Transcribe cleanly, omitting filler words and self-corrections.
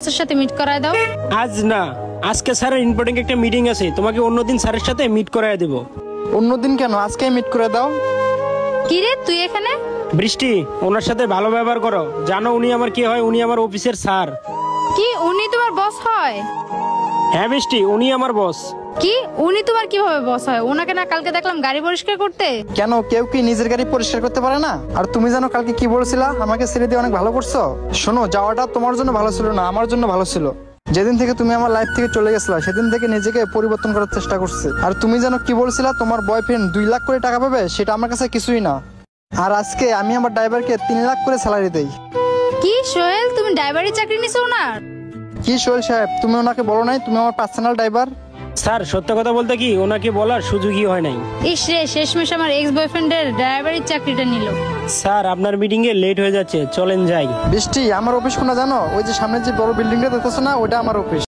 স্যারের সাথে মিট করায় দাও। আজ না, আজকে স্যারের ইম্পর্টেন্ট একটা মিটিং আছে, তোমাকে অন্যদিন স্যারের সাথে মিট করায় দেব। অন্যদিন কেন, আজকে মিট করে দাও। কি রে তুই এখানে? বৃষ্টি, ওনার সাথে ভালো ব্যবহার করো, জানো উনি আমার কি হয়, উনি আমার অফিসের স্যার। কি উনি তোমার বস হয়? হ্যাঁ বৃষ্টি, উনি আমার বস। কি উনি তোমার কিভাবে বস হয়? ওনাকে না কালকে দেখলাম গাড়ি পরিষ্কার করতে। কেন, কেউ কি নিজের গাড়ি পরিষ্কার করতে পারে না? আর তুমি জানো কালকে কি বলছিলা, আমাকে ছেড়ে দিয়ে অনেক ভালো করছো। শোনো, যাওয়াটা তোমার জন্য ভালো ছিল না, আমার জন্য ভালো ছিল। যেদিন থেকে তুমি আমার লাইফ থেকে চলে গেছিলা সেদিন থেকে নিজেকে পরিবর্তন করার চেষ্টা করছি। আর তুমি জানো কি বলছিলা, তোমার বয়ফ্রেন্ড 2 লাখ করে টাকা পাবে, সেটা আমার কাছে কিছুই না। আর আজকে আমি আমার ড্রাইভারকে 3 লাখ করে স্যালারি দেই। কি সোহেল, তুমি ড্রাইভারি চাকরি নিছো না? কি সোহেল সাহেব, তুমি ওনাকে বলো নাই তুমি আমার পার্সোনাল ড্রাইভার? স্যার সত্য কথা বলতে কি, ওনাকে বলার সুযোগই হয় নাই। ইস রে, শেষমেশ আমার এক্স বয়ফ্রেন্ডের ড্রাইভারির চাকরিটা নিল। স্যার আপনার মিটিং এ লেট হয়ে যাচ্ছে, চলেন যাই। বৃষ্টি, আমার অফিস কোনটা জানো? ওই যে সামনে যে বড় বিল্ডিংটা দেখতেছো না, ওইটা আমার অফিস।